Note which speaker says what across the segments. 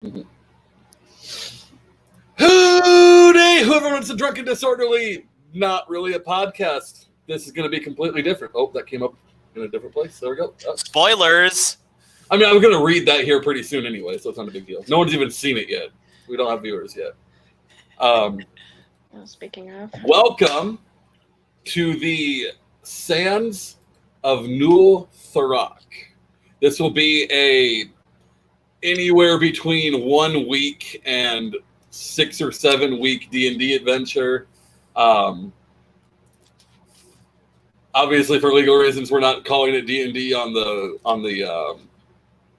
Speaker 1: Mm-hmm. Hooday! Whoever wants a drunken disorderly, not really a podcast. This is going to be completely different. Oh, that came up in a different place. There we go.
Speaker 2: Spoilers.
Speaker 1: I mean, I'm going to read that here pretty soon anyway, so it's not a big deal. No one's even seen it yet. We don't have viewers yet.
Speaker 3: Speaking of,
Speaker 1: welcome to the Sands of Nul-Tharack. This will be anywhere between 1 week and 6 or 7 week D&D adventure. Obviously, for legal reasons, we're not calling it D&D on the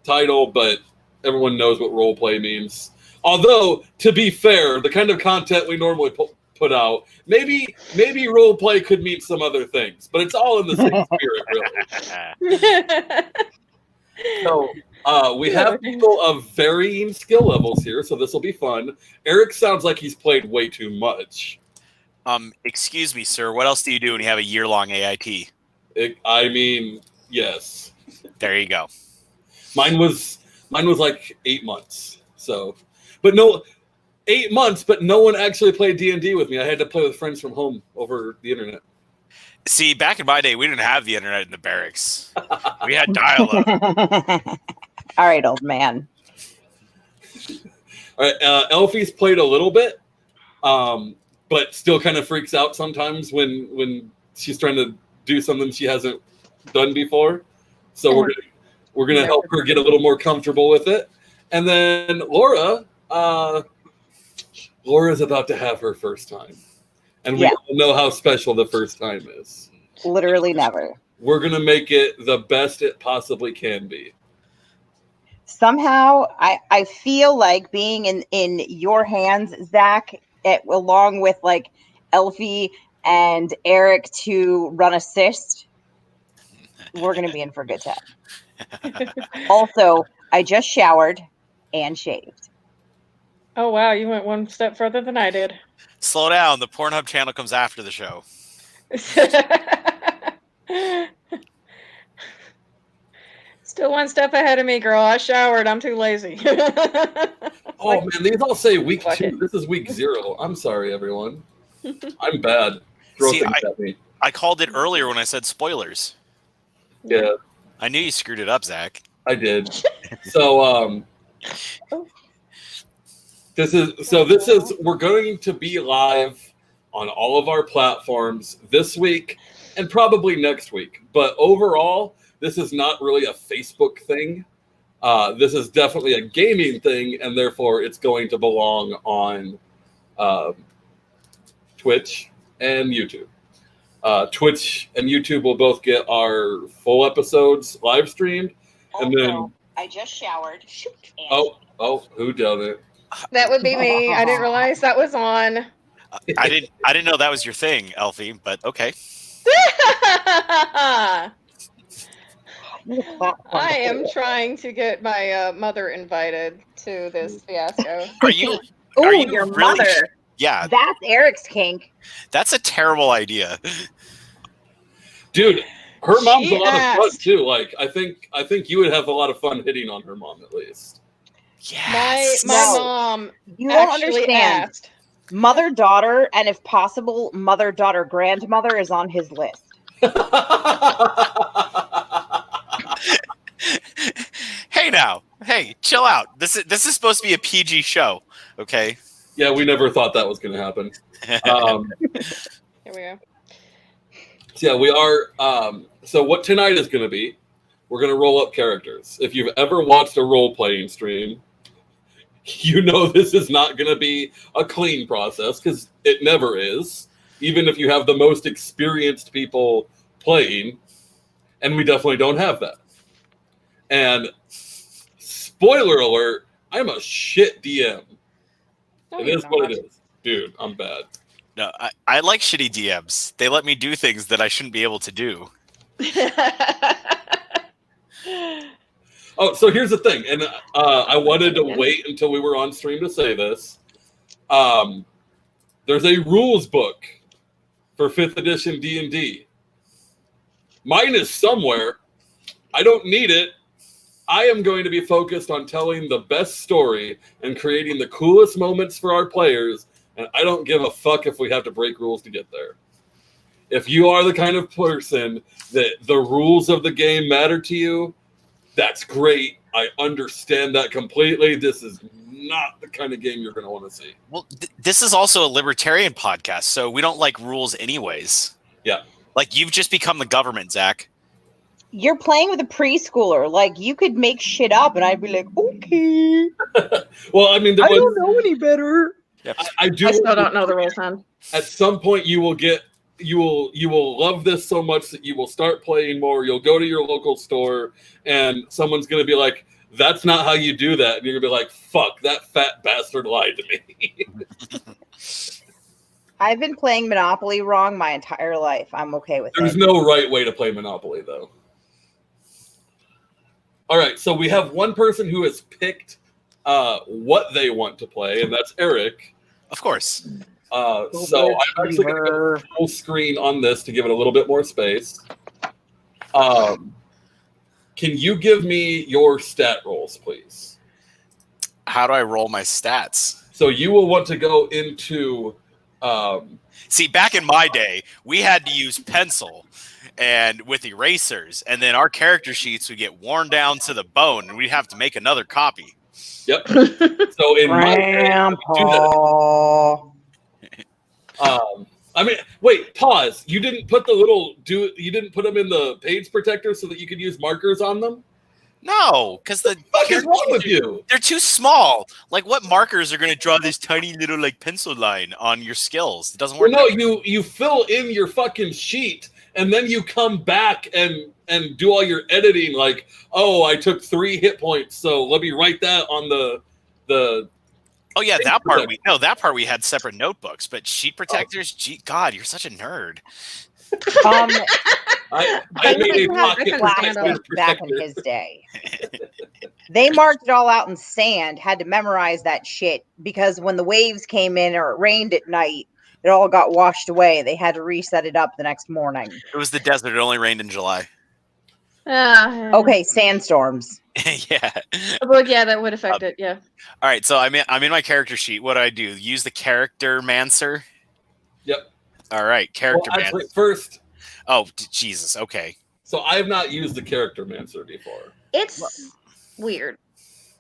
Speaker 1: title, but everyone knows what roleplay means. Although, to be fair, the kind of content we normally put out, maybe roleplay could mean some other things, but it's all in the same spirit, really. So we have people of varying skill levels here, so this will be fun. Eric sounds like he's played way too much.
Speaker 2: Excuse me, sir. What else do you do when you have a year-long AIT?
Speaker 1: I mean, yes.
Speaker 2: There you go.
Speaker 1: Mine was like 8 months. So, but no, 8 months, but no one actually played D&D with me. I had to play with friends from home over the internet.
Speaker 2: See, back in my day, we didn't have the internet in the barracks. We had dial-up.
Speaker 4: All right, old man.
Speaker 1: All right, Elfie's played a little bit, but still kind of freaks out sometimes when she's trying to do something she hasn't done before. So we're gonna help her get a little more comfortable with it. And then Laura's about to have her first time. And we all know how special the first time is.
Speaker 4: Literally never.
Speaker 1: We're going to make it the best it possibly can be.
Speaker 4: Somehow, I feel like being in your hands, Zach, along with like Elfie and Eric to run assist, we're going to be in for a good time. Also, I just showered and shaved.
Speaker 3: Oh, wow. You went one step further than I did.
Speaker 2: Slow down. The Pornhub channel comes after the show.
Speaker 3: Still one step ahead of me, girl. I showered. I'm too lazy.
Speaker 1: Oh, man. These all say week 2. This is week 0. I'm sorry, everyone. I'm bad. Throw things at me.
Speaker 2: I called it earlier when I said spoilers.
Speaker 1: Yeah.
Speaker 2: I knew you screwed it up, Zach.
Speaker 1: I did. So, This is we're going to be live on all of our platforms this week and probably next week. But overall, this is not really a Facebook thing. This is definitely a gaming thing, and therefore it's going to belong on Twitch and YouTube. Twitch and YouTube will both get our full episodes live streamed, and then
Speaker 4: I just showered.
Speaker 1: Who done it?
Speaker 3: That would be me. I didn't realize that was on.
Speaker 2: I didn't know that was your thing, Elfie, but okay.
Speaker 3: I am trying to get my mother invited to this fiasco.
Speaker 2: Are you
Speaker 4: your
Speaker 2: really
Speaker 4: mother.
Speaker 2: Yeah.
Speaker 4: That's Eric's kink.
Speaker 2: That's a terrible idea.
Speaker 1: Dude, her mom's
Speaker 3: She
Speaker 1: a lot
Speaker 3: asked.
Speaker 1: of fun too. Like I think you would have a lot of fun hitting on her mom at least.
Speaker 2: Yes.
Speaker 3: My mom
Speaker 4: You won't
Speaker 3: actually
Speaker 4: understand.
Speaker 3: asked.
Speaker 4: Mother-daughter, and if possible, mother-daughter-grandmother is on his list.
Speaker 2: Hey now. Hey, chill out. This is supposed to be a PG show, okay?
Speaker 1: Yeah, we never thought that was going to happen.
Speaker 3: Here we go.
Speaker 1: So yeah, we are. So what tonight is going to be? We're going to roll up characters. If you've ever watched a role-playing stream, you know this is not going to be a clean process because it never is. Even if you have the most experienced people playing, and we definitely don't have that. And spoiler alert, I'm a shit DM.
Speaker 3: No,
Speaker 1: It
Speaker 3: you're
Speaker 1: is what
Speaker 3: not.
Speaker 1: it is. Dude, I'm bad.
Speaker 2: No, I like shitty DMs. They let me do things that I shouldn't be able to do.
Speaker 1: Oh, so here's the thing, and I wanted to wait until we were on stream to say this. There's a rules book for 5th edition D&D. Mine is somewhere. I don't need it, I am going to be focused on telling the best story and creating the coolest moments for our players, and I don't give a fuck if we have to break rules to get there. If you are the kind of person that the rules of the game matter to you, that's great. I understand that completely. This is not the kind of game you're going to want to see.
Speaker 2: Well, this is also a libertarian podcast, so we don't like rules anyways.
Speaker 1: Yeah.
Speaker 2: Like, you've just become the government, Zach.
Speaker 4: You're playing with a preschooler. Like, you could make shit up, and I'd be like, okay.
Speaker 1: Well, I mean,
Speaker 4: I don't know any better.
Speaker 1: I do.
Speaker 3: I still don't know the rules, man.
Speaker 1: At some point, you will love this so much that you will start playing more. You'll go to your local store, and someone's going to be like, "That's not how you do that," and you're going to be like, "Fuck, that fat bastard lied to me."
Speaker 4: I've been playing Monopoly wrong my entire life. I'm okay with
Speaker 1: There's
Speaker 4: it.
Speaker 1: no right way to play Monopoly, though. All right, so we have one person who has picked what they want to play, and that's Eric.
Speaker 2: Of course.
Speaker 1: So I'm actually going to go full screen on this to give it a little bit more space. Can you give me your stat rolls, please?
Speaker 2: How do I roll my stats?
Speaker 1: So you will want to go into...
Speaker 2: See, back in my day, we had to use pencil and with erasers, and then our character sheets would get worn down to the bone, and we'd have to make another copy.
Speaker 1: Yep. So in my day, I mean, wait, pause. You didn't put you didn't put them in the page protector so that you could use markers on them?
Speaker 2: No, because the
Speaker 1: What is wrong with you?
Speaker 2: they're too small. Like, what markers are going to draw this tiny little like pencil line on your skills? It doesn't work.
Speaker 1: Well, no, you fill in your fucking sheet, and then you come back and do all your editing. Like, oh, I took 3 hit points, so let me write that on the.
Speaker 2: Oh yeah, that part we had separate notebooks, but sheet protectors. Gee, God, you're such a nerd.
Speaker 1: I
Speaker 4: They
Speaker 1: made a
Speaker 4: didn't have
Speaker 1: pocket
Speaker 4: glasses
Speaker 1: protector.
Speaker 4: back in his day. They marked it all out in sand, had to memorize that shit because when the waves came in or it rained at night, it all got washed away. They had to reset it up the next morning.
Speaker 2: It was the desert. It only rained in July.
Speaker 4: Okay, sandstorms.
Speaker 2: Yeah.
Speaker 3: Well, yeah, that would affect it. Yeah.
Speaker 2: All right, so I'm in my character sheet. What do I do? Use the character mancer.
Speaker 1: Yep.
Speaker 2: All right, character
Speaker 1: Well, actually,
Speaker 2: mancer.
Speaker 1: first,
Speaker 2: Oh, Jesus. Okay.
Speaker 1: so I have not used the character mancer before.
Speaker 3: It's weird.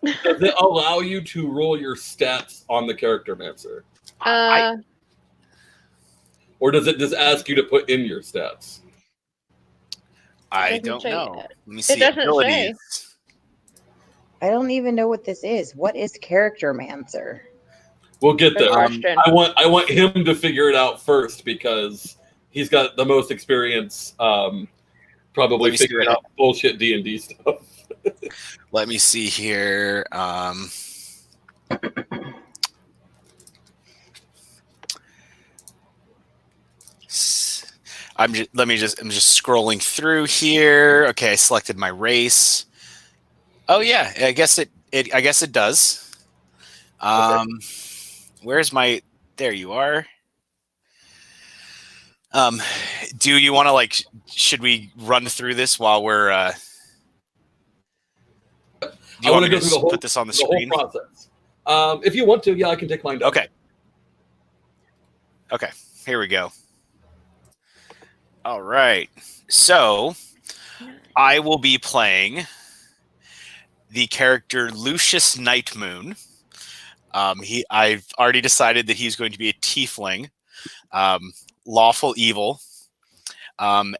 Speaker 1: Does it allow you to roll your stats on the character mancer? Or does it just ask you to put in your stats?
Speaker 2: I
Speaker 3: doesn't
Speaker 2: don't
Speaker 3: say
Speaker 2: know.
Speaker 3: that.
Speaker 2: Let me see.
Speaker 3: doesn't
Speaker 2: Abilities.
Speaker 4: I don't even know what this is. What is character mancer?
Speaker 1: We'll get
Speaker 3: Good
Speaker 1: there.
Speaker 3: question.
Speaker 1: I want him to figure it out first because he's got the most experience probably
Speaker 2: Let me see
Speaker 1: figuring
Speaker 2: what-
Speaker 1: out bullshit D&D stuff.
Speaker 2: Let me see here. I'm just scrolling through here. Okay, I selected my race. Oh yeah, I guess it does. Where's my? There you are. Do you want to should we run through this while we're? Do you want me to just put this on the screen?
Speaker 1: Whole process. If you want to, yeah, I can take mine down.
Speaker 2: Okay, here we go. All right, so I will be playing the character Lucius Nightmoon. I've already decided that he's going to be a tiefling, lawful evil, and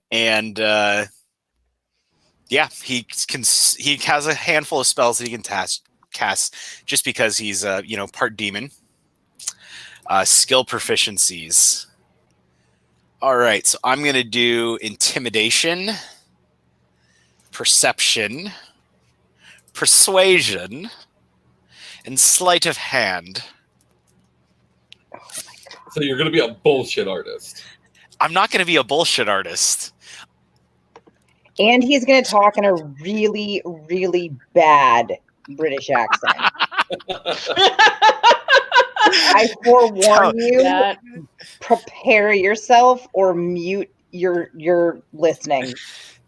Speaker 2: yeah, he has a handful of spells that he can cast just because he's part demon. Skill proficiencies. All right, so I'm going to do intimidation, perception, persuasion, and sleight of hand.
Speaker 1: So you're going to be a bullshit artist.
Speaker 2: I'm not going to be a bullshit artist.
Speaker 4: And he's going to talk in a really, really bad British accent. I forewarn you, prepare yourself or mute your listening.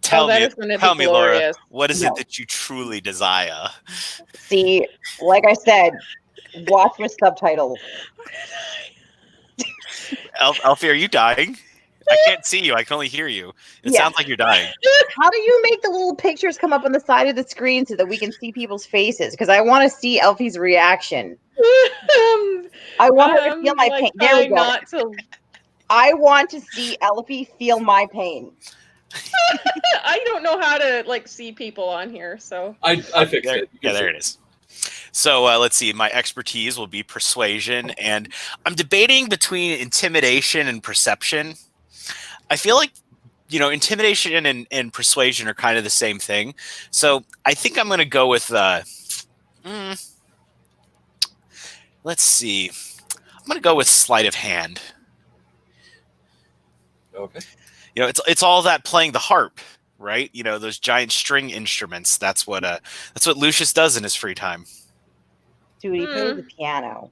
Speaker 2: Tell
Speaker 3: that
Speaker 2: me,
Speaker 3: is gonna be
Speaker 2: tell me, Laura,
Speaker 3: glorious.
Speaker 2: what is
Speaker 4: No.
Speaker 2: it that you truly desire?
Speaker 4: See, like I said, watch with subtitles.
Speaker 2: Elfie, are you dying? I can't see you. I can only hear you. It
Speaker 4: Yeah.
Speaker 2: sounds like you're dying.
Speaker 4: How do you make the little pictures come up on the side of the screen so that we can see people's faces? Because I want to see Elfie's reaction. I want her to feel my
Speaker 3: like
Speaker 4: pain. There we
Speaker 3: trying
Speaker 4: go.
Speaker 3: not to.
Speaker 4: I want to see Elfie feel my pain.
Speaker 3: I don't know how to like see people on here, so
Speaker 1: I fixed
Speaker 2: There,
Speaker 1: it. You
Speaker 2: yeah,
Speaker 1: can
Speaker 2: there
Speaker 1: see
Speaker 2: it is. So let's see. My expertise will be persuasion, and I'm debating between intimidation and perception. I feel like intimidation and persuasion are kind of the same thing. So I think I'm going to go with. Let's see. I'm going to go with sleight of hand.
Speaker 1: Okay.
Speaker 2: It's all that playing the harp, right? Those giant string instruments. That's what Lucius does in his free time.
Speaker 4: Dude, he plays the piano.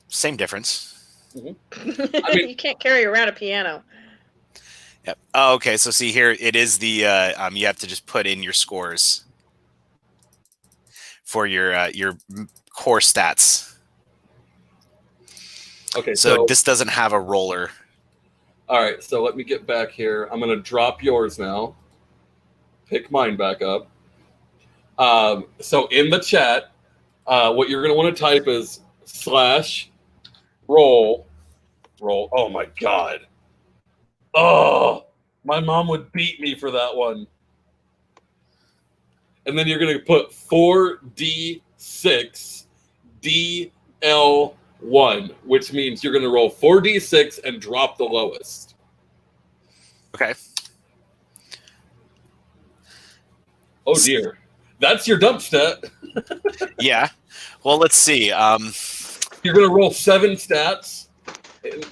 Speaker 2: Same difference.
Speaker 1: I mean-
Speaker 3: you can't carry around a piano.
Speaker 2: Yep. Oh, okay. So see here, it is the you have to just put in your scores for your core stats.
Speaker 1: Okay.
Speaker 2: So this doesn't have a roller.
Speaker 1: All right. So let me get back here. I'm going to drop yours now. Pick mine back up. So in the chat, what you're going to want to type is /roll. Oh my God. Oh, my mom would beat me for that one. And then you're going to put 4d6 DL1, which means you're going to roll 4d6 and drop the lowest.
Speaker 2: Okay.
Speaker 1: Oh dear. That's your dump stat.
Speaker 2: Yeah. Well, let's see.
Speaker 1: You're going to roll 7 stats.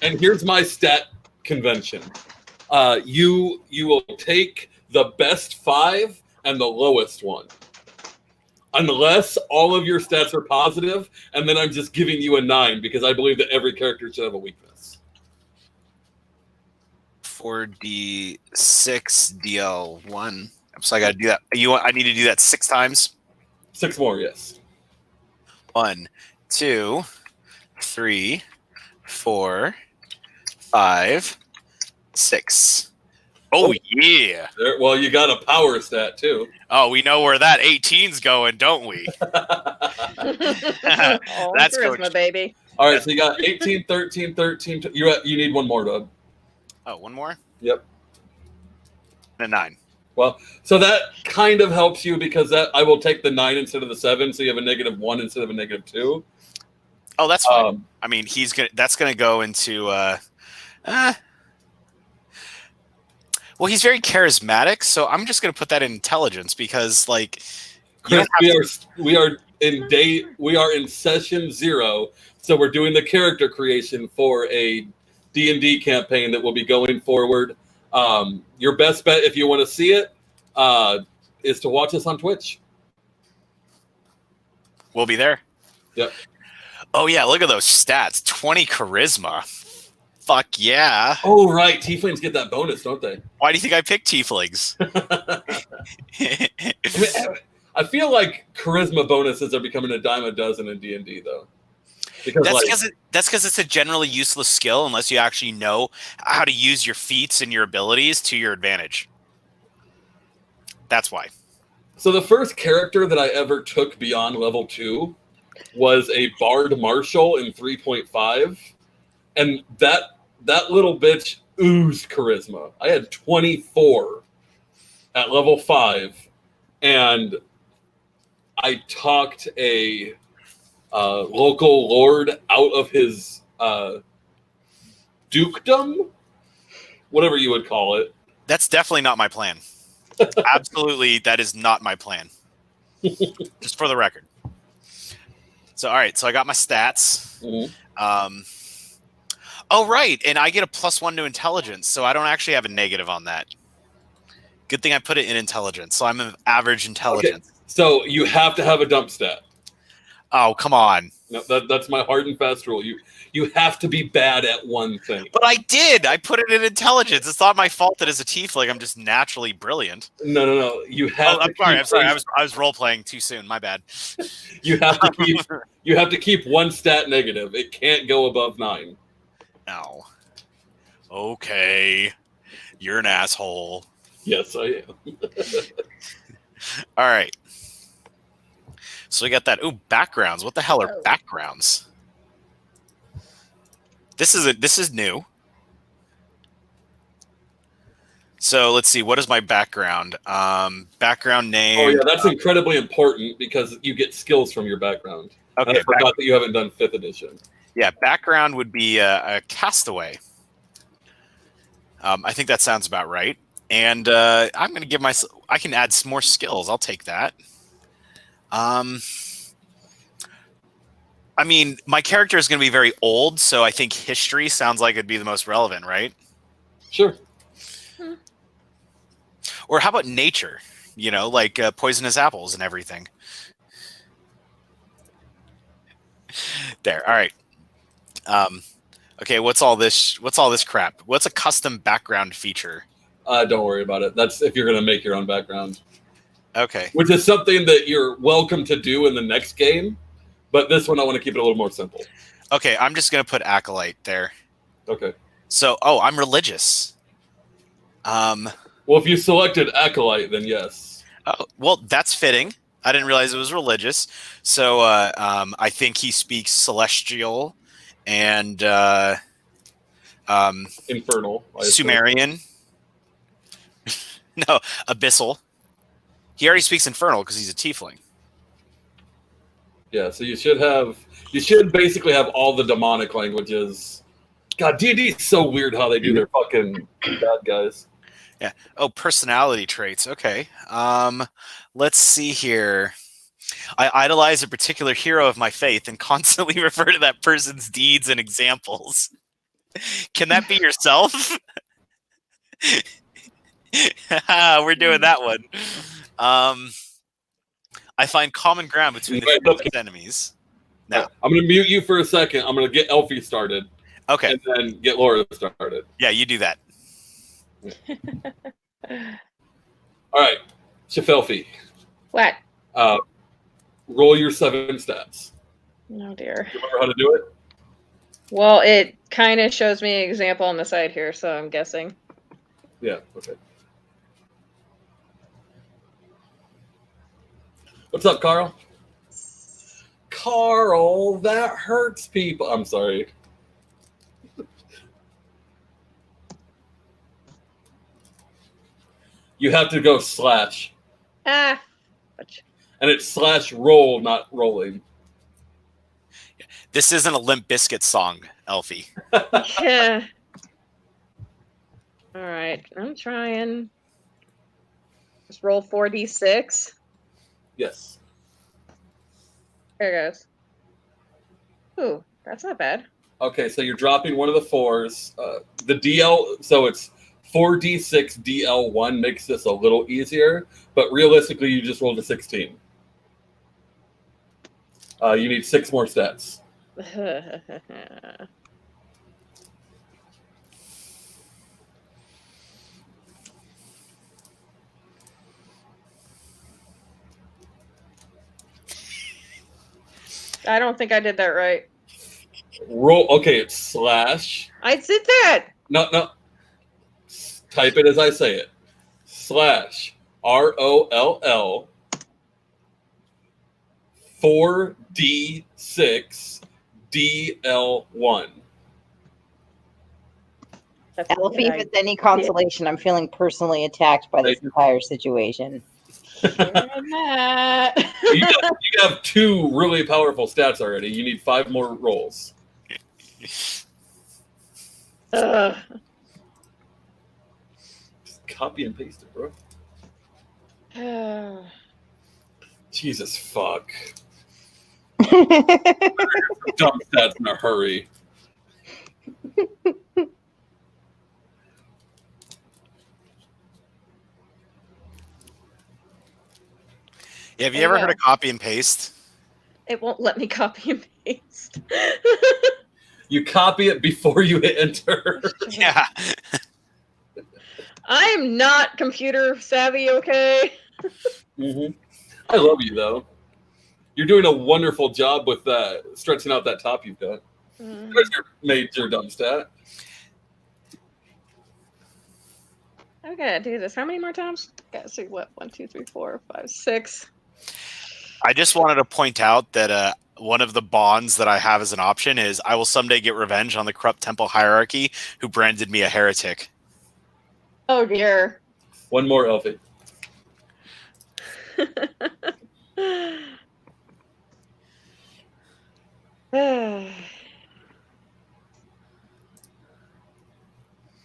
Speaker 1: And here's my stat convention. You will take the best 5 and the lowest one. Unless all of your stats are positive, and then I'm just giving you a 9 because I believe that every character should have a weakness.
Speaker 2: 4d6 DL1. So I got to do that. I need to do that 6 times.
Speaker 1: 6 more, yes.
Speaker 2: 1, 2, 3, 4, 5, 6. Oh yeah.
Speaker 1: Well, you got a power stat too.
Speaker 2: Oh, we know where that 18's going, don't we?
Speaker 3: Oh,
Speaker 2: That's
Speaker 3: charisma,
Speaker 2: Coach.
Speaker 3: baby.
Speaker 1: All right, so you got 18, 13, 13. You need one more, Doug.
Speaker 2: Oh, one more?
Speaker 1: Yep.
Speaker 2: And a 9.
Speaker 1: Well, so that kind of helps you because that I will take the 9 instead of the 7, so you have a -1 instead of a -2.
Speaker 2: Oh, that's fine. I mean, that's gonna go into well, he's very charismatic, so I'm just gonna put that in intelligence because
Speaker 1: Chris, we are in session 0, so we're doing the character creation for a D&D campaign that will be going forward. Your best bet if you want to see it is to watch us on Twitch.
Speaker 2: We'll be there.
Speaker 1: Yep.
Speaker 2: Oh yeah, look at those stats. 20 charisma. Fuck yeah.
Speaker 1: Oh right, tieflings get that bonus, don't they?
Speaker 2: Why do you think I picked tieflings?
Speaker 1: I feel like charisma bonuses are becoming a dime a dozen in D&D though. Because
Speaker 2: that's because it's a generally useless skill unless you actually know how to use your feats and your abilities to your advantage. That's why.
Speaker 1: So the first character that I ever took beyond level 2 was a Bard Marshal in 3.5. And that little bitch oozed charisma. I had 24 at level 5. And I talked a local lord out of his dukedom, whatever you would call it.
Speaker 2: That's definitely not my plan. Absolutely, that is not my plan. Just for the record. So, all right. So I got my stats.
Speaker 1: Mm-hmm.
Speaker 2: Oh, right. And I get a +1 to intelligence, so I don't actually have a negative on that. Good thing I put it in intelligence. So I'm an average intelligence.
Speaker 1: Okay. So you have to have a dump stat.
Speaker 2: Oh, come on.
Speaker 1: No, that's my hard and fast rule. You have to be bad at one thing.
Speaker 2: But I did. I put it in intelligence. It's not my fault that as a tiefling I'm just naturally brilliant.
Speaker 1: No. You have.
Speaker 2: I'm sorry. I was role playing too soon. My bad.
Speaker 1: You have to keep. You have to keep one stat negative. It can't go above 9.
Speaker 2: No. Okay. You're an asshole.
Speaker 1: Yes, I am.
Speaker 2: All right. So we got that. Ooh, backgrounds. What the hell are backgrounds? This is new. So let's see. What is my background? Background name.
Speaker 1: Oh yeah, that's incredibly important because you get skills from your background.
Speaker 2: Okay.
Speaker 1: And I forgot that you haven't done 5th edition.
Speaker 2: Yeah, background would be a castaway. I think that sounds about right. And I'm going to give myself. I can add some more skills. I'll take that. I mean, my character is going to be very old, so I think history sounds like it'd be the most relevant, right?
Speaker 1: Sure.
Speaker 2: Or how about nature? You know, like poisonous apples and everything. There. All right. Okay. What's all this crap? What's a custom background feature?
Speaker 1: Don't worry about it. That's if you're going to make your own background.
Speaker 2: Okay.
Speaker 1: Which is something that you're welcome to do in the next game, but this one I want to keep it a little more simple.
Speaker 2: Okay. I'm just going to put acolyte there.
Speaker 1: Okay.
Speaker 2: So, I'm religious.
Speaker 1: Well, if you selected acolyte, then yes.
Speaker 2: Oh, well, that's fitting. I didn't realize it was religious. So I think he speaks celestial and
Speaker 1: Infernal.
Speaker 2: Sumerian. No, abyssal. He already speaks infernal because he's a tiefling.
Speaker 1: Yeah, so you should basically have all the demonic languages. God, D&D is so weird how they do their fucking bad guys.
Speaker 2: Yeah. Oh, personality traits. Okay. Let's see here. I idolize a particular hero of my faith and constantly refer to that person's deeds and examples. Can that be yourself? We're doing that one. I find common ground between the fiercest enemies. Now,
Speaker 1: I'm going to mute you for a second. I'm going to get Elfie started.
Speaker 2: Okay.
Speaker 1: And then get Laura started.
Speaker 2: Yeah, you do that.
Speaker 1: All right. Shafelfi.
Speaker 3: What?
Speaker 1: Roll your 7 stats.
Speaker 3: Oh dear.
Speaker 1: You remember how to do it?
Speaker 3: Well, it kind of shows me an example on the side here, so I'm guessing.
Speaker 1: Yeah, okay. What's up, Carl? Carl, that hurts people. I'm sorry. You have to go slash.
Speaker 3: Ah.
Speaker 1: And it's slash roll, not rolling.
Speaker 2: This isn't a Limp Bizkit song, Elfie.
Speaker 3: Yeah. All right, I'm trying. Just roll 4d6.
Speaker 1: Yes.
Speaker 3: There it goes. Ooh, that's not bad.
Speaker 1: Okay, so you're dropping one of the 4s. The DL, so it's 4d6 DL1 makes this a little easier, but realistically, you just rolled a 16. You need 6 more stats.
Speaker 3: I don't think I did that right.
Speaker 1: Roll. Okay, it's slash.
Speaker 3: I did that.
Speaker 1: No. Type it as I say it. Slash ROLL 4D6 DL1.
Speaker 4: Elfie, if it's any consolation, I'm feeling personally attacked by this entire situation.
Speaker 1: You have 2 really powerful stats already. You need 5 more rolls. Just copy and paste it, bro. Jesus fuck. Dumb stats in a hurry.
Speaker 2: Yeah, have you ever heard of copy and paste?
Speaker 3: It won't let me copy and paste.
Speaker 1: You copy it before you hit enter.
Speaker 2: Yeah.
Speaker 3: I am not computer savvy, okay?
Speaker 1: I love you though. You're doing a wonderful job with stretching out that top you've got. There's your major dumb stat.
Speaker 3: I gotta do this. How many more times? Gotta see what? 1, 2, 3, 4, 5, 6.
Speaker 2: I just wanted to point out that one of the bonds that I have as an option is I will someday get revenge on the corrupt temple hierarchy who branded me a heretic.
Speaker 3: Oh dear.
Speaker 1: One more, Elfie.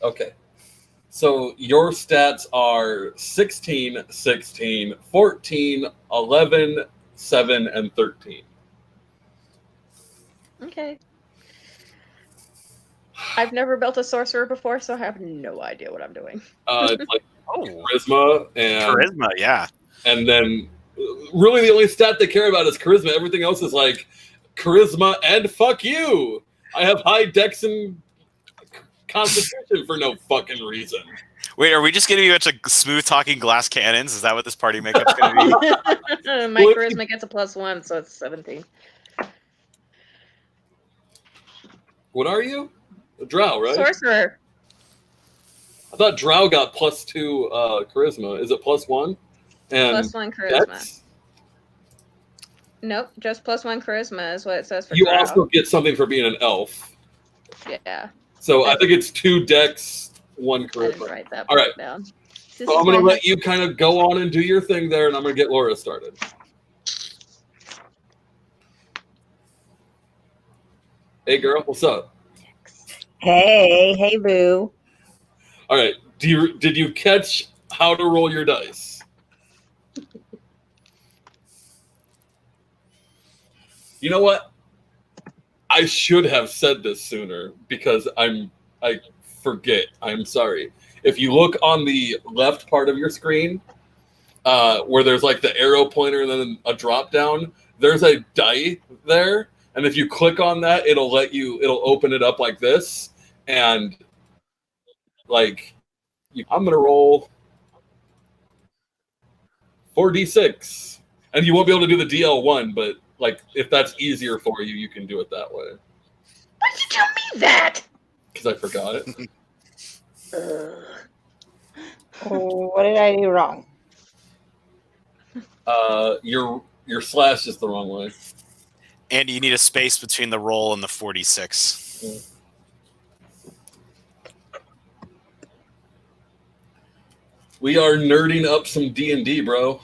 Speaker 1: Okay. So your stats are 16, 16, 14, 11, 7, and 13.
Speaker 3: Okay. I've never built a sorcerer before, so I have no idea what I'm doing.
Speaker 1: It's like charisma and
Speaker 2: Charisma, yeah.
Speaker 1: And then really the only stat they care about is charisma. Everything else is like charisma and fuck you. I have high dex and constitution for no fucking reason.
Speaker 2: Wait, are we just going to be a bunch of smooth-talking glass cannons? Is that what this party makeup's going to be?
Speaker 3: My charisma gets a +1, so it's 17.
Speaker 1: What are you? A drow, right?
Speaker 3: Sorcerer.
Speaker 1: I thought drow got +2 charisma. Is it +1? And
Speaker 3: +1 charisma.
Speaker 1: dex?
Speaker 3: Nope, just +1 charisma is what it says for
Speaker 1: You
Speaker 3: drow.
Speaker 1: also get something for being an elf.
Speaker 3: Yeah.
Speaker 1: So I think it's 2 dex, 1
Speaker 3: I didn't
Speaker 1: charisma.
Speaker 3: write that
Speaker 1: All right.
Speaker 3: down.
Speaker 1: So I'm going to let you kind of go on and do your thing there, and I'm going to get Laura started. Hey, girl, what's up?
Speaker 4: Hey, boo.
Speaker 1: All right. Did you catch how to roll your dice? You know what? I should have said this sooner because I forget. I'm sorry. If you look on the left part of your screen, where there's like the arrow pointer and then a drop down, there's a die there, and if you click on that, it'll open it up like this, and like I'm gonna roll 4d6, and you won't be able to do the DL1, but like if that's easier for you, you can do it that way.
Speaker 3: Why did you tell me that?
Speaker 1: Because I forgot it.
Speaker 4: What did I do wrong?
Speaker 1: Your slash is the wrong way.
Speaker 2: And you need a space between the roll and the 46.
Speaker 1: We are nerding up some D&D, bro.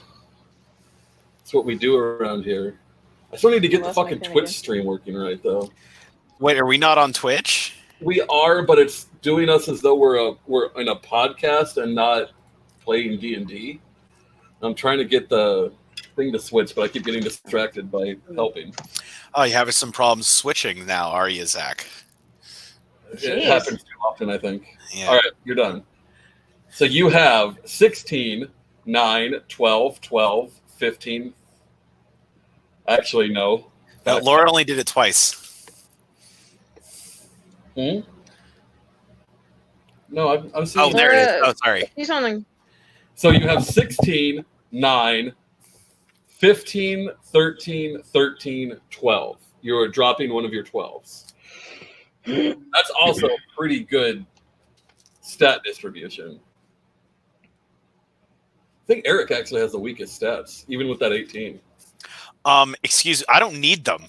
Speaker 1: That's what we do around here. I still need to get the fucking Twitch stream working right, though.
Speaker 2: Wait, are we not on Twitch?
Speaker 1: We are, but it's doing us as though we're in a podcast and not playing D&D. I'm trying to get the thing to switch, but I keep getting distracted by helping.
Speaker 2: Oh, you're having some problems switching now, are you, Zach?
Speaker 1: It happens too often, I think.
Speaker 2: Yeah.
Speaker 1: All right, you're done. So you have 16, 9, 12, 12, 15. Actually, no.
Speaker 2: Laura only did it twice.
Speaker 1: No, I'm seeing.
Speaker 2: Oh, there it is. Oh, sorry.
Speaker 3: He's on the...
Speaker 1: So you have 16, 9, 15, 13, 13, 12. You're dropping one of your 12s. That's also a pretty good stat distribution. I think Eric actually has the weakest stats, even with that 18.
Speaker 2: Excuse me, I don't need them.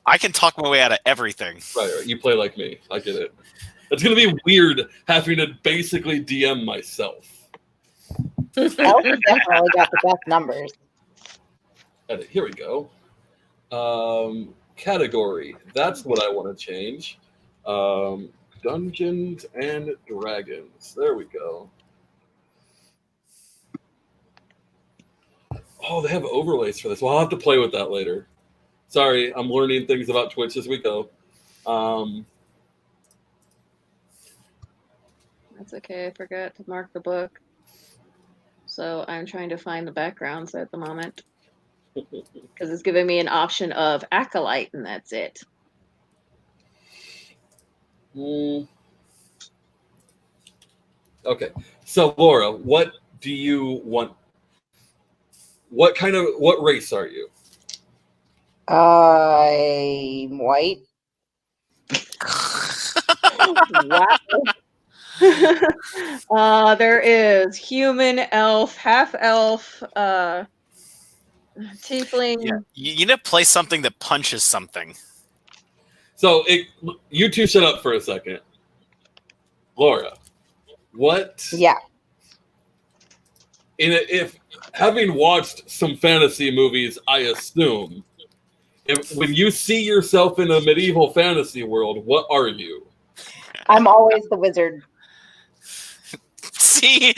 Speaker 2: I can talk my way out of everything.
Speaker 1: Right. You play like me. I get it. It's going to be weird having to basically DM myself.
Speaker 4: Elsie definitely got the best numbers.
Speaker 1: Edit. Here we go. Category. That's what I want to change. Dungeons and Dragons. There we go. Oh, they have overlays for this. Well, I'll have to play with that later. Sorry, I'm learning things about Twitch as we go.
Speaker 3: That's okay. I forgot to mark the book. So I'm trying to find the backgrounds at the moment. Because it's giving me an option of acolyte, and that's it.
Speaker 1: Okay. So Laura, what do you want? What race are you?
Speaker 4: I'm white.
Speaker 3: Wow. There is human, elf, half elf, tiefling.
Speaker 2: Yeah. You need to play something that punches something.
Speaker 1: So you two shut up for a second. Laura, what?
Speaker 4: Yeah.
Speaker 1: If having watched some fantasy movies, I assume, when you see yourself in a medieval fantasy world, what are you?
Speaker 4: I'm always the wizard.
Speaker 2: See?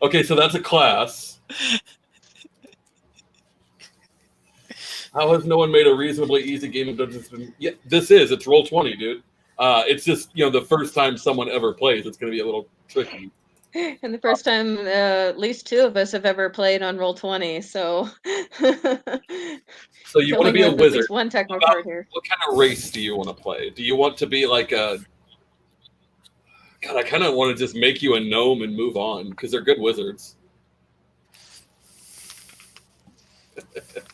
Speaker 1: Okay, so that's a class. How has no one made a reasonably easy game of Dungeons? Yeah, it's Roll20, dude. It's just the first time someone ever plays, it's going to be a little tricky.
Speaker 3: And the first time at least two of us have ever played on Roll20, so
Speaker 1: So you want to be a
Speaker 3: at
Speaker 1: wizard?
Speaker 3: least one technical part here.
Speaker 1: What kind of race do you want to play? Do you want to be like a? God, I kind of want to just make you a gnome and move on because they're good wizards.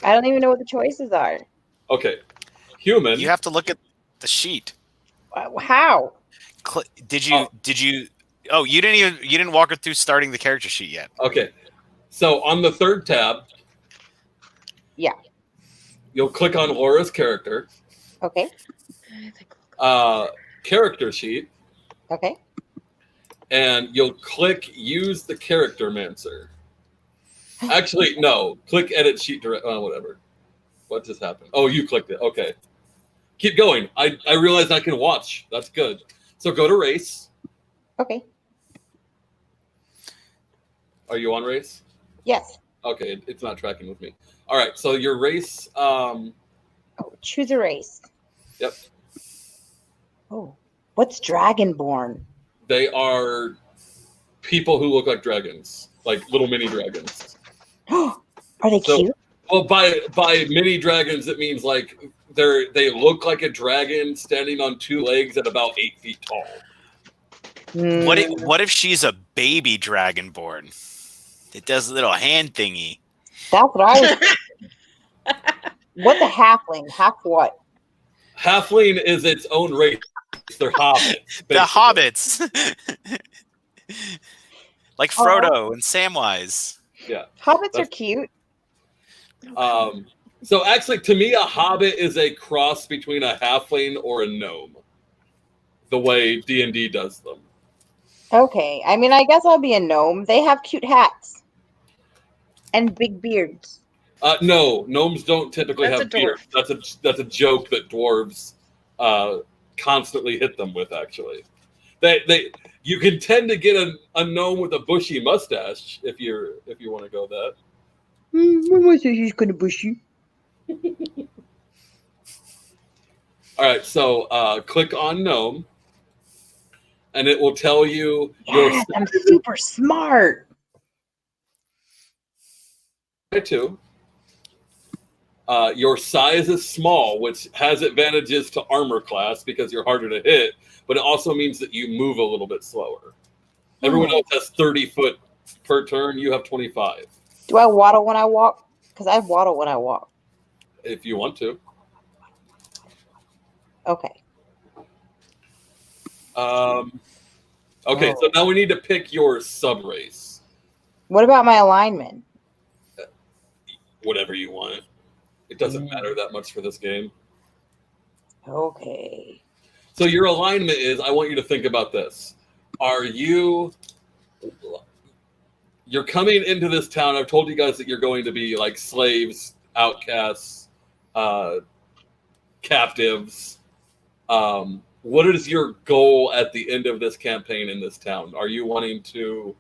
Speaker 4: I don't even know what the choices are.
Speaker 1: Okay, human.
Speaker 2: You have to look at the sheet.
Speaker 4: How?
Speaker 2: Did you? Oh, you didn't walk her through starting the character sheet yet.
Speaker 1: Okay, so on the third tab,
Speaker 4: yeah,
Speaker 1: you'll click on Laura's character.
Speaker 4: Okay.
Speaker 1: Character sheet.
Speaker 4: Okay.
Speaker 1: And you'll click use the character mancer. Actually, no. Click edit sheet direct. Whatever. What just happened? Oh, you clicked it. Okay. Keep going. I realized I can watch. That's good. So go to race.
Speaker 4: Okay.
Speaker 1: Are you on race?
Speaker 4: Yes.
Speaker 1: Okay, it's not tracking with me. All right. So your race.
Speaker 4: Choose a race.
Speaker 1: Yep.
Speaker 4: Oh, what's Dragonborn?
Speaker 1: They are people who look like dragons, like little mini dragons.
Speaker 4: Are they cute?
Speaker 1: Well, by mini dragons, it means like they look like a dragon standing on two legs at about 8 feet tall.
Speaker 2: What if she's a baby dragonborn? It does a little hand thingy.
Speaker 4: That's what I was. What's a halfling? Half what?
Speaker 1: Halfling is its own race. They're hobbits.
Speaker 2: The hobbits. Like Frodo and Samwise.
Speaker 1: Yeah.
Speaker 4: Hobbits are cute.
Speaker 1: So actually, to me, a hobbit is a cross between a halfling or a gnome. The way D&D does them.
Speaker 4: Okay. I mean, I guess I'll be a gnome. They have cute hats. And big beards.
Speaker 1: No, gnomes don't typically have beards. That's a joke that dwarves constantly hit them with. Actually, you can tend to get a gnome with a bushy mustache if you want to go that.
Speaker 4: My mustache is kind of bushy.
Speaker 1: All right, so click on gnome, and it will tell you
Speaker 4: Yes, I'm super smart.
Speaker 1: Too. Your size is small, which has advantages to armor class because you're harder to hit, but it also means that you move a little bit slower. Everyone else has 30 foot per turn. You have 25.
Speaker 4: Do I waddle when I walk? Because I waddle when I walk.
Speaker 1: If you want to.
Speaker 4: Okay.
Speaker 1: Okay, so now we need to pick your sub race.
Speaker 4: What about my alignment?
Speaker 1: Whatever you want. It doesn't matter that much for this game.
Speaker 4: Okay.
Speaker 1: So your alignment is, I want you to think about this. You're coming into this town. I've told you guys that you're going to be like slaves, outcasts, captives. What is your goal at the end of this campaign in this town? Are you wanting to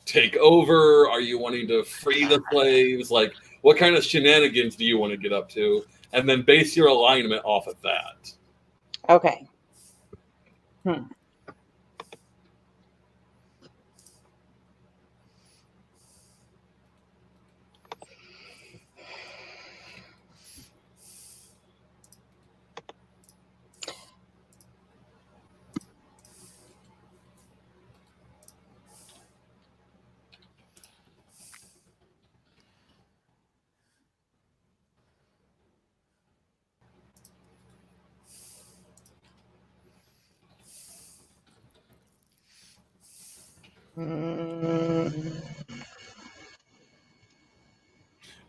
Speaker 1: take over? Are you wanting to free the slaves? Like, what kind of shenanigans do you want to get up to? And then base your alignment off of that.
Speaker 4: Okay.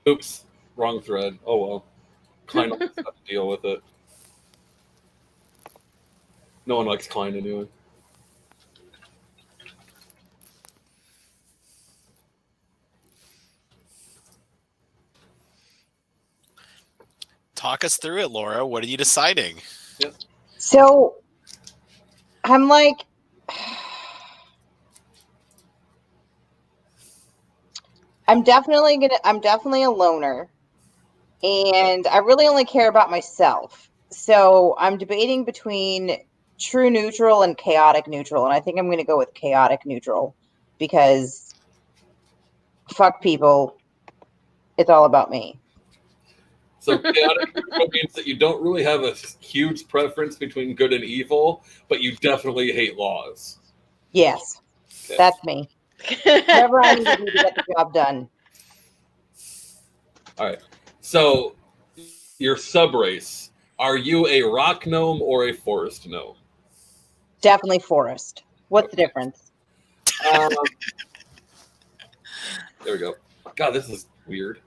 Speaker 1: Oops, wrong thread. Oh well. Klein will just have to deal with it. No one likes Klein anyway.
Speaker 2: Talk us through it, Laura. What are you deciding?
Speaker 4: So I'm like, I'm definitely a loner, and I really only care about myself. So I'm debating between true neutral and chaotic neutral, and I think I'm going to go with chaotic neutral because fuck people. It's all about me.
Speaker 1: So chaotic neutral means that you don't really have a huge preference between good and evil, but you definitely hate laws.
Speaker 4: Yes,
Speaker 1: Okay.
Speaker 4: that's me. Whatever I need to do to get the job done.
Speaker 1: All right. So your subrace, are you a rock gnome or a forest gnome?
Speaker 4: Definitely forest. What's the difference?
Speaker 1: There we go. God, this is weird.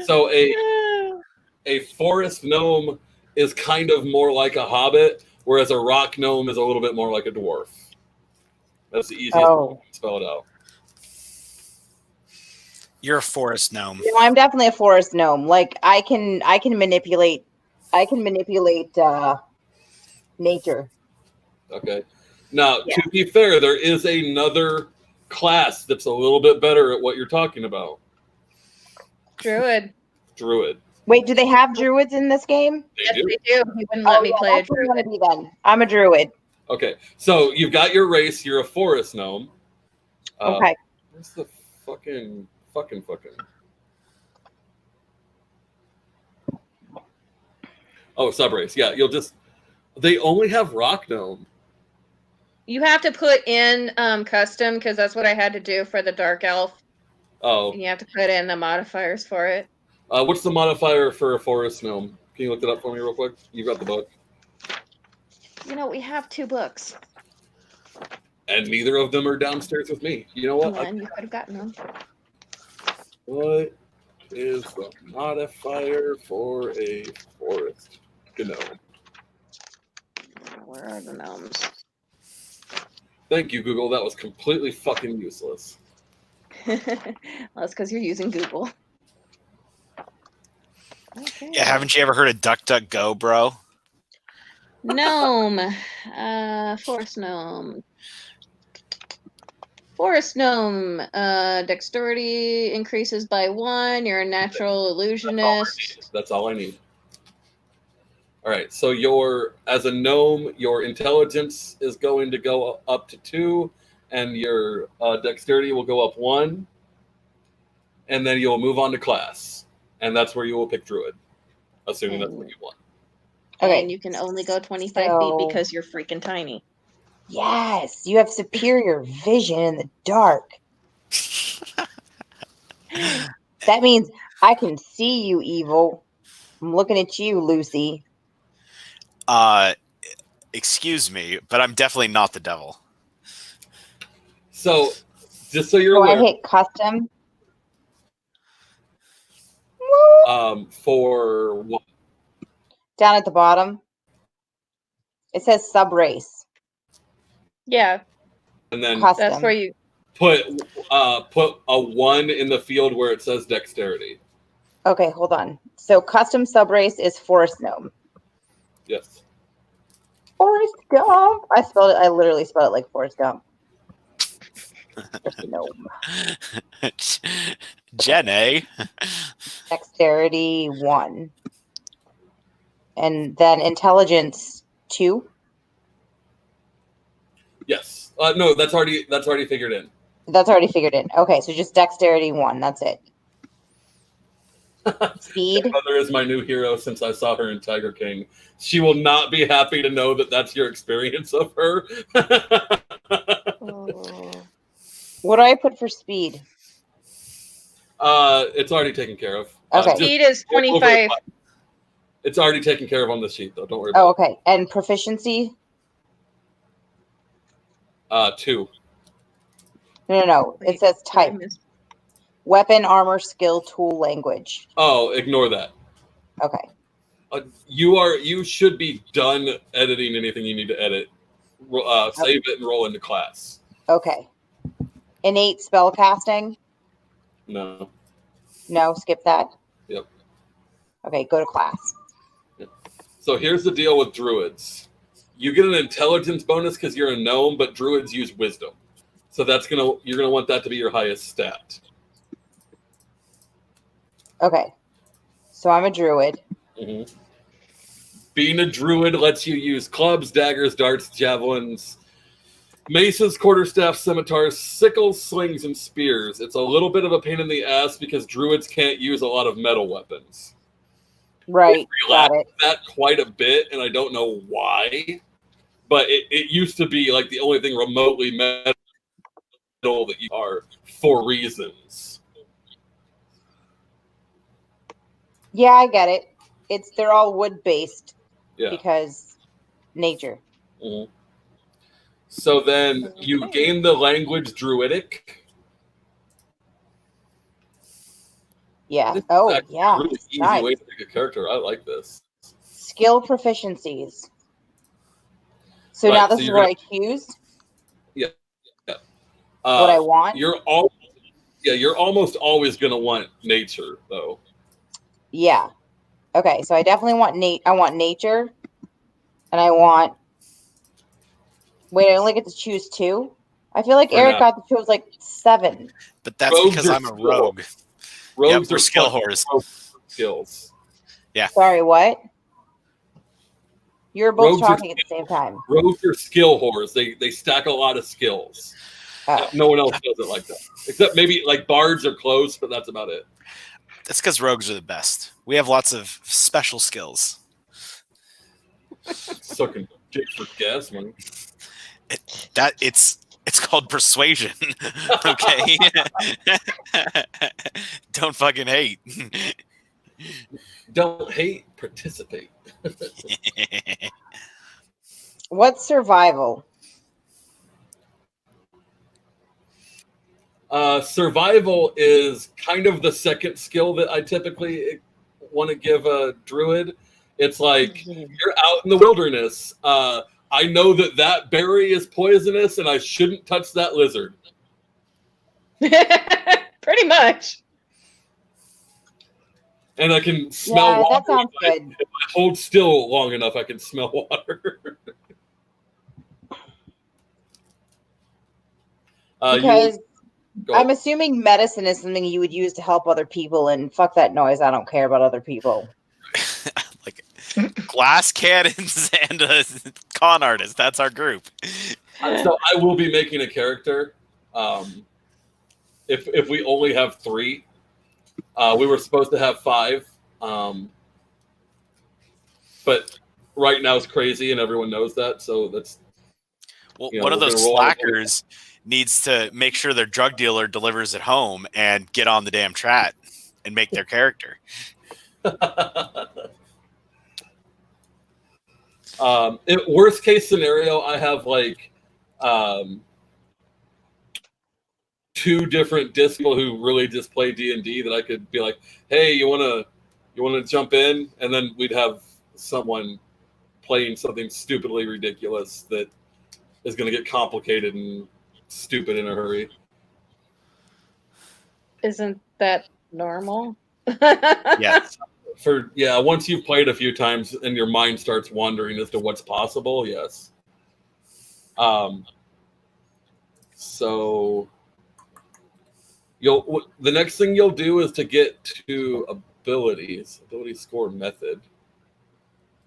Speaker 1: So a forest gnome is kind of more like a hobbit, whereas a rock gnome is a little bit more like a dwarf. That's the easiest way to spell it out.
Speaker 2: You're a forest gnome.
Speaker 4: No, I'm definitely a forest gnome. Like I can manipulate nature.
Speaker 1: Okay. Now, to be fair, there is another class that's a little bit better at what you're talking about.
Speaker 3: Druid.
Speaker 1: Druid.
Speaker 4: Wait, do they have druids in this game?
Speaker 3: Yes, they do. He wouldn't let me play a
Speaker 4: that's what I'm
Speaker 3: druid.
Speaker 4: gonna be then. I'm a druid.
Speaker 1: Okay. So you've got your race. You're a forest gnome.
Speaker 4: Okay.
Speaker 1: Where's the fucking? Oh, subrace. Yeah, you'll just. They only have rock gnome.
Speaker 3: You have to put in custom because that's what I had to do for the dark elf.
Speaker 1: Oh.
Speaker 3: And you have to put in the modifiers for it.
Speaker 1: What's the modifier for a forest gnome? Can you look it up for me real quick? You got the book.
Speaker 3: You know, we have 2 books.
Speaker 1: And neither of them are downstairs with me. You know what?
Speaker 3: One, you could have gotten them.
Speaker 1: What is the modifier for a forest gnome?
Speaker 3: Where are the gnomes?
Speaker 1: Thank you, Google. That was completely fucking useless.
Speaker 3: Well, that's because you're using Google. Okay.
Speaker 2: Yeah, haven't you ever heard of DuckDuckGo, bro?
Speaker 3: Gnome. Forest gnome. Forest gnome. Dexterity increases by 1. You're a natural illusionist.
Speaker 1: That's all I need. All right. So as a gnome, your intelligence is going to go up to 2, and your dexterity will go up 1, and then you'll move on to class, and that's where you will pick druid, assuming that's what you want.
Speaker 4: Okay.
Speaker 3: And you can only go 25 feet because you're freaking tiny.
Speaker 4: Yes, you have superior vision in the dark. That means I can see you, evil. I'm looking at you, Lucy.
Speaker 2: Excuse me, but I'm definitely not the devil.
Speaker 1: So, just so you're
Speaker 4: I
Speaker 1: aware,
Speaker 4: hit custom.
Speaker 1: for what?
Speaker 4: Down at the bottom. It says subrace.
Speaker 3: Yeah,
Speaker 1: And then
Speaker 4: Custom.
Speaker 3: that's where you
Speaker 1: put a 1 in the field where it says dexterity.
Speaker 4: Okay, hold on. So custom subrace is forest gnome.
Speaker 1: Yes.
Speaker 4: Forest Gump. I literally spelled it like Forrest Gump. Just a gnome.
Speaker 2: Jenny.
Speaker 4: Dexterity 1. And then intelligence 2.
Speaker 1: Yes. No, that's already figured in.
Speaker 4: That's already figured in. Okay, so just dexterity 1. That's it. Speed.
Speaker 1: My mother is my new hero since I saw her in Tiger King. She will not be happy to know that that's your experience of her.
Speaker 4: What do I put for speed?
Speaker 1: It's already taken care of.
Speaker 4: Okay.
Speaker 3: speed is 25.
Speaker 1: It's already taken care of on this sheet, though. Don't worry about
Speaker 4: Oh, okay. And proficiency?
Speaker 1: 2.
Speaker 4: No. It says type. Weapon, armor, skill, tool, language.
Speaker 1: Oh, ignore that.
Speaker 4: Okay.
Speaker 1: You should be done editing anything you need to edit. Save it and roll into class.
Speaker 4: Okay. Innate spellcasting?
Speaker 1: No.
Speaker 4: No, skip that.
Speaker 1: Yep.
Speaker 4: Okay, go to class.
Speaker 1: Yep. So here's the deal with druids. You get an intelligence bonus because you're a gnome, but druids use wisdom. So you're gonna want that to be your highest stat.
Speaker 4: Okay. So I'm a druid.
Speaker 1: Mm-hmm. Being a druid lets you use clubs, daggers, darts, javelins, maces, quarterstaffs, scimitars, sickles, slings, and spears. It's a little bit of a pain in the ass because druids can't use a lot of metal weapons.
Speaker 4: Right, got it.
Speaker 1: That quite a bit, and I don't know why, but it used to be like the only thing remotely metal that you are for reasons.
Speaker 4: Yeah, I get it. They're all wood based.
Speaker 1: Yeah.
Speaker 4: Because nature.
Speaker 1: Mm-hmm. So then you gain the language druidic.
Speaker 4: Yeah. Oh, yeah.
Speaker 1: Really easy
Speaker 4: nice.
Speaker 1: way to make a character. I like this.
Speaker 4: Skill proficiencies. So now this is what I choose.
Speaker 1: Yeah.
Speaker 4: What I want.
Speaker 1: You're almost always going to want nature, though.
Speaker 4: Yeah. Okay, so I definitely want I want nature, and I want. Wait, I only get to choose 2. I feel like Eric got to choose like 7.
Speaker 2: But that's because I'm a rogue.
Speaker 1: Rogues
Speaker 2: are skill whores.
Speaker 1: Skills.
Speaker 2: Yeah.
Speaker 4: Sorry, what? You're both talking at the same time.
Speaker 1: Rogues are skill whores. They stack a lot of skills. No one else does it like that. Except maybe like bards are close, but that's about it.
Speaker 2: That's because rogues are the best. We have lots of special skills.
Speaker 1: Sucking dick for gas money.
Speaker 2: It's called persuasion. Okay. Don't fucking hate.
Speaker 1: Don't hate, participate.
Speaker 4: What's survival?
Speaker 1: Survival is kind of the second skill that I typically want to give a druid. It's like you're out in the wilderness. I know that berry is poisonous, and I shouldn't touch that lizard.
Speaker 3: Pretty much.
Speaker 1: And I can smell water.
Speaker 4: That sounds good.
Speaker 1: If I hold still long enough, I can smell water.
Speaker 4: Because I'm assuming medicine is something you would use to help other people, and fuck that noise. I don't care about other people.
Speaker 2: Like glass cannons and a con artist. That's our group.
Speaker 1: So I will be making a character. If we only have 3, we were supposed to have 5, but right now it's crazy and everyone knows that. So that's
Speaker 2: one of those slackers needs to make sure their drug dealer delivers at home and get on the damn chat and make their character.
Speaker 1: In worst case scenario, I have like 2 different discs who really just play D&D that I could be like, hey, you wanna jump in? And then we'd have someone playing something stupidly ridiculous that is going to get complicated and stupid in a hurry.
Speaker 3: Isn't that normal?
Speaker 2: Yes.
Speaker 1: Once you've played a few times and your mind starts wandering as to what's possible, yes. So the next thing you'll do is to get to ability score method.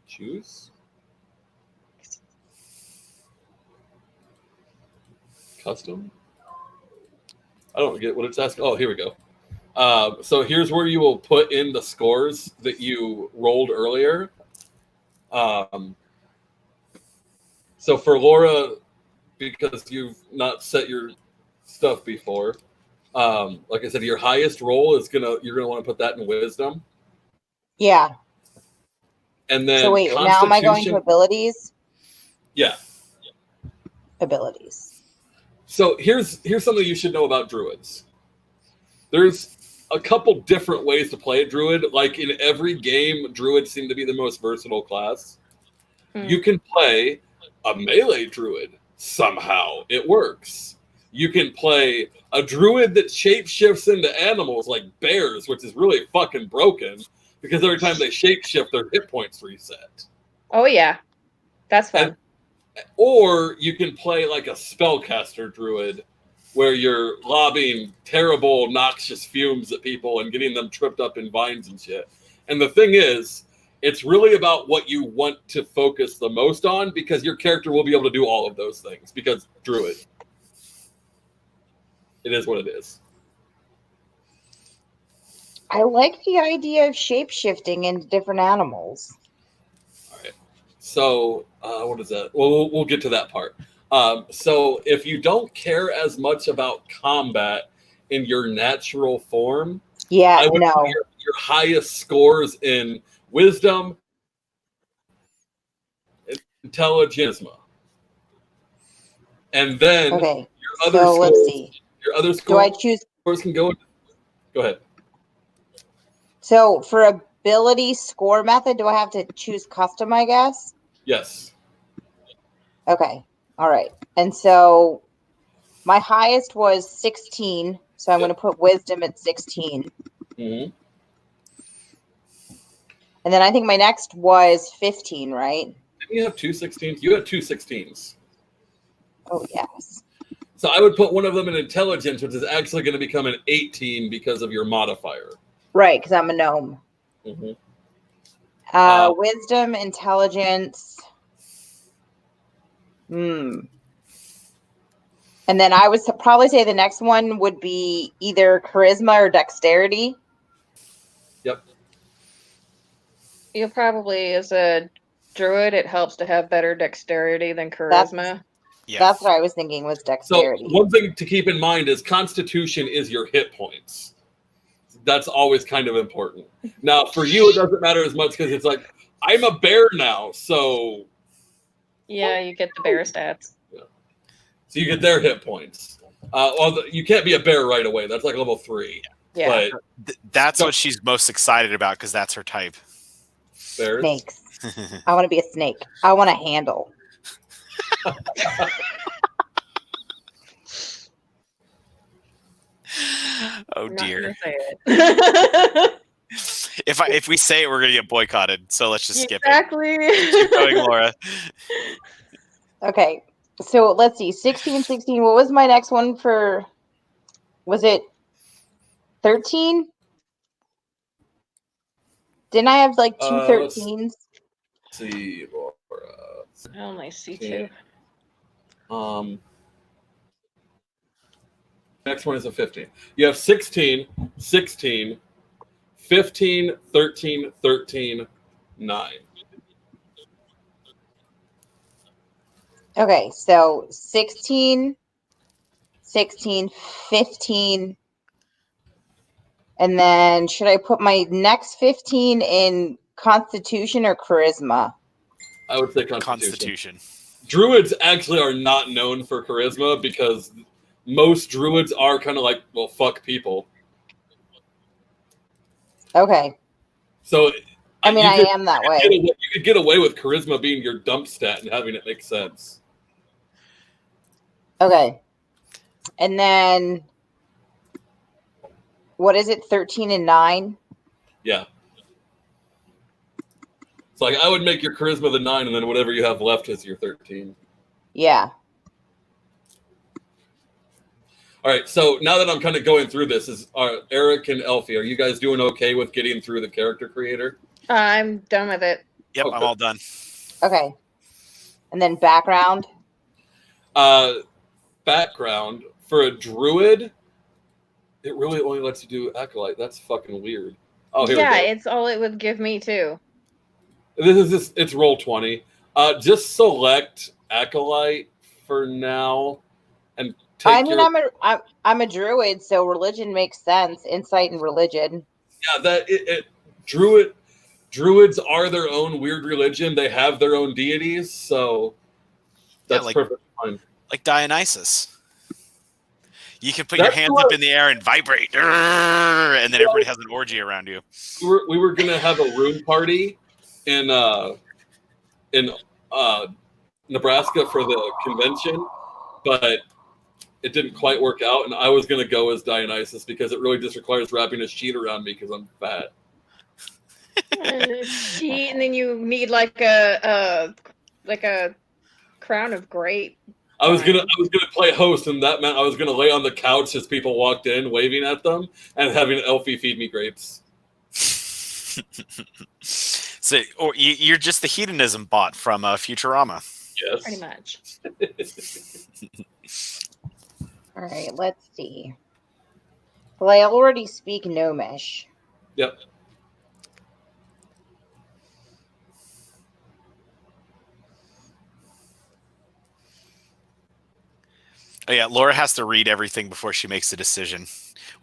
Speaker 1: Choose custom. I don't get what it's asking. Oh, here we go. So here's where you will put in the scores that you rolled earlier. So for Laura, because you've not set your stuff before, like I said, your highest roll is you're gonna want to put that in wisdom.
Speaker 4: Yeah.
Speaker 1: And then
Speaker 4: so wait, now am I going to abilities?
Speaker 1: Yeah.
Speaker 4: Abilities.
Speaker 1: So here's something you should know about druids. There's a couple different ways to play a druid. Like in every game, druids seem to be the most versatile class. You can play a melee druid. Somehow it works. You can play a druid that shapeshifts into animals like bears, which is really fucking broken because every time they shapeshift, their hit points reset.
Speaker 3: Oh yeah, that's fun.
Speaker 1: Or you can play like a spellcaster druid where you're lobbing terrible, noxious fumes at people and getting them tripped up in vines and shit. And the thing is, it's really about what you want to focus the most on because your character will be able to do all of those things because druid. It is what it is.
Speaker 4: I like the idea of shape-shifting into different animals.
Speaker 1: All right. So, what is that? Well, we'll get to that part. So, if you don't care as much about combat in your natural form, I would put your highest scores in wisdom, intelligence, and then
Speaker 4: Okay.
Speaker 1: your other scores.
Speaker 4: Let's see.
Speaker 1: Your other scores.
Speaker 4: Do I choose?
Speaker 1: Can go. Go ahead.
Speaker 4: So for ability score method, do I have to choose custom? I guess.
Speaker 1: Yes.
Speaker 4: Okay. All right. And so my highest was 16. So I'm going to put wisdom at 16.
Speaker 1: Mm-hmm.
Speaker 4: And then I think my next was 15, right?
Speaker 1: Didn't you have 2 16s? You had 2 16s.
Speaker 4: Oh, yes.
Speaker 1: So I would put one of them in intelligence, which is actually going to become an 18 because of your modifier.
Speaker 4: Right, because I'm a gnome.
Speaker 1: Mm-hmm.
Speaker 4: Wisdom, intelligence. And then I would probably say the next one would be either charisma or dexterity.
Speaker 1: Yep.
Speaker 3: You'll probably, as a druid, it helps to have better dexterity than charisma.
Speaker 4: That's what I was thinking was dexterity.
Speaker 1: So one thing to keep in mind is Constitution is your hit points. That's always kind of important. Now, for you, it doesn't matter as much because it's like, I'm a bear now, so...
Speaker 3: Yeah, you get the bear stats.
Speaker 1: Yeah. So you get their hit points. You can't be a bear right away. That's like level 3.
Speaker 3: Yeah.
Speaker 1: But
Speaker 2: that's what she's most excited about because that's her type.
Speaker 1: Bears?
Speaker 4: Snakes. I want to be a snake. I want a handle.
Speaker 2: Oh dear.
Speaker 3: Exactly.
Speaker 2: If we say it, we're gonna get boycotted. So let's just skip it.
Speaker 3: Exactly.
Speaker 2: Keep going, Laura.
Speaker 4: Okay. So let's see. 16. What was my next one for? Was it 13? Didn't I have like 2 13s?
Speaker 1: Let's see, Laura.
Speaker 3: I only see 2.
Speaker 1: Next one is a 15. You have 16, 16, 15, 13, 13, 9.
Speaker 4: Okay, so 16, 15, and then should I put my next 15 in Constitution or Charisma?
Speaker 1: I would say
Speaker 2: Constitution.
Speaker 1: Druids actually are not known for charisma because most druids are kind of like, well, fuck people.
Speaker 4: Okay.
Speaker 1: So,
Speaker 4: I mean, I am that way.
Speaker 1: You could get away with charisma being your dump stat and having it make sense.
Speaker 4: Okay. And then, what is it, 13 and 9?
Speaker 1: Yeah. It's like, I would make your charisma the 9, and then whatever you have left is your 13.
Speaker 4: Yeah.
Speaker 1: All right, so now that I'm kind of going through this, Eric and Elfie, are you guys doing okay with getting through the character creator?
Speaker 3: I'm done with it.
Speaker 2: Yep,
Speaker 1: Okay.
Speaker 2: I'm all done.
Speaker 4: Okay. And then background?
Speaker 1: Background, for a druid, it really only lets you do Acolyte. That's fucking weird. Oh, here we go.
Speaker 3: It's all it would give me too.
Speaker 1: It's roll 20. Just select Acolyte for now, and take
Speaker 4: I'm a druid, so religion makes sense. Insight and religion.
Speaker 1: Yeah, druids are their own weird religion. They have their own deities, so that's perfectly fine.
Speaker 2: Like Dionysus. You can put your hands up in the air and vibrate, and then everybody has an orgy around you.
Speaker 1: We were gonna have a room party in Nebraska for the convention, but it didn't quite work out, and I was gonna go as Dionysus because it really just requires wrapping a sheet around me because I'm fat.
Speaker 3: Sheet, and then you need like a crown of grape.
Speaker 1: I was gonna play host, and that meant I was gonna lay on the couch as people walked in, waving at them, and having Elfie feed me grapes.
Speaker 2: So, or you're just the hedonism bot from Futurama.
Speaker 1: Yes,
Speaker 3: Pretty much.
Speaker 4: All right, let's see. Well, I already speak Gnomish.
Speaker 1: Yep.
Speaker 2: Oh yeah, Laura has to read everything before she makes a decision.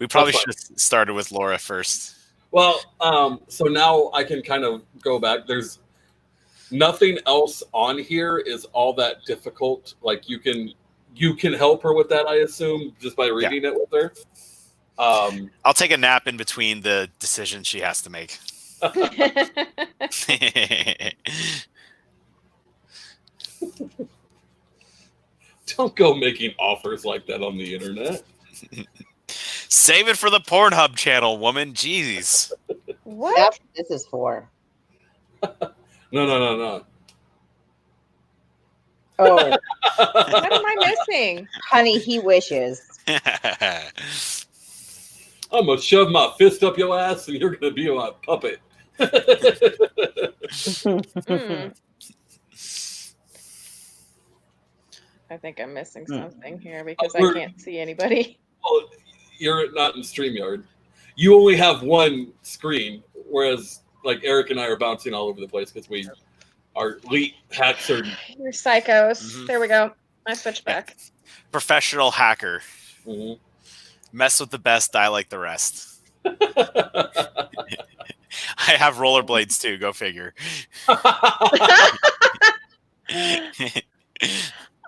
Speaker 2: We probably should have started with Laura first.
Speaker 1: Well, so now I can kind of go back. There's nothing else on here is all that difficult. Like you can help her with that, I assume, just by reading it with her.
Speaker 2: I'll take a nap in between the decisions she has to make.
Speaker 1: Don't go making offers like that on the internet.
Speaker 2: Save it for the Pornhub channel, woman. Jeez.
Speaker 3: What?
Speaker 4: That's what this is for.
Speaker 1: No.
Speaker 4: Oh,
Speaker 3: What am I missing?
Speaker 4: honey, he wishes.
Speaker 1: I'm gonna shove my fist up your ass, and you're gonna be my puppet.
Speaker 3: I think I'm missing something here because I can't see anybody.
Speaker 1: Well, you're not in StreamYard. You only have one screen, whereas like Eric and I are bouncing all over the place because we are elite hacks. You're
Speaker 3: psychos.
Speaker 2: Mm-hmm.
Speaker 3: There we go. I switched back.
Speaker 2: Professional hacker.
Speaker 1: Mm-hmm.
Speaker 2: Mess with the best, die like the rest. I have rollerblades too. Go figure.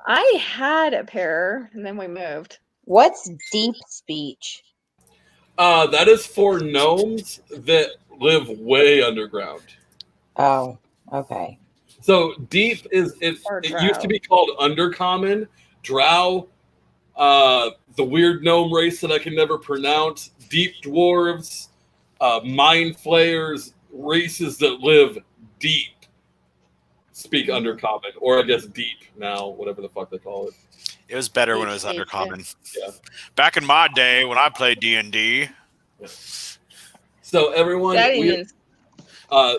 Speaker 3: I had a pair, and then we moved.
Speaker 4: What's deep speech?
Speaker 1: That is for gnomes that live way underground.
Speaker 4: Oh, okay.
Speaker 1: So deep is it used to be called undercommon, drow, the weird gnome race that I can never pronounce, deep dwarves, mind flayers, races that live deep speak undercommon, or I guess deep now, whatever the fuck they call it.
Speaker 2: It was better when it was undercommon.
Speaker 1: Yeah.
Speaker 2: Back in my day when I played D&D.
Speaker 1: Yeah. So everyone,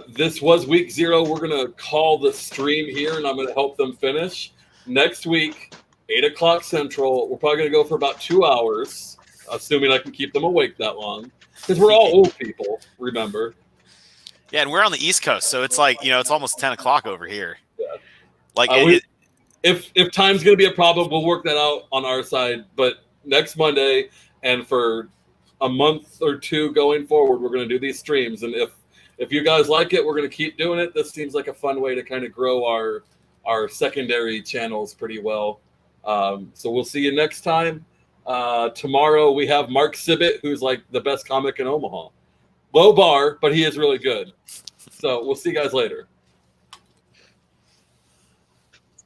Speaker 1: this was week 0. We're gonna call the stream here, and I'm gonna help them finish. Next week, 8 o'clock Central. We're probably gonna go for about 2 hours, assuming I can keep them awake that long, because we're all old people. Remember.
Speaker 2: Yeah, and we're on the East Coast, so it's like it's almost 10 o'clock over here.
Speaker 1: Yeah.
Speaker 2: Like
Speaker 1: if time's gonna be a problem, we'll work that out on our side. But next Monday and for a month or 2 going forward, we're gonna do these streams, and if you guys like it, we're gonna keep doing it. This seems like a fun way to kind of grow our secondary channels pretty well. So we'll see you next time. Tomorrow we have Mark Sibbett, who's like the best comic in Omaha. Low bar, but he is really good. So we'll see you guys later.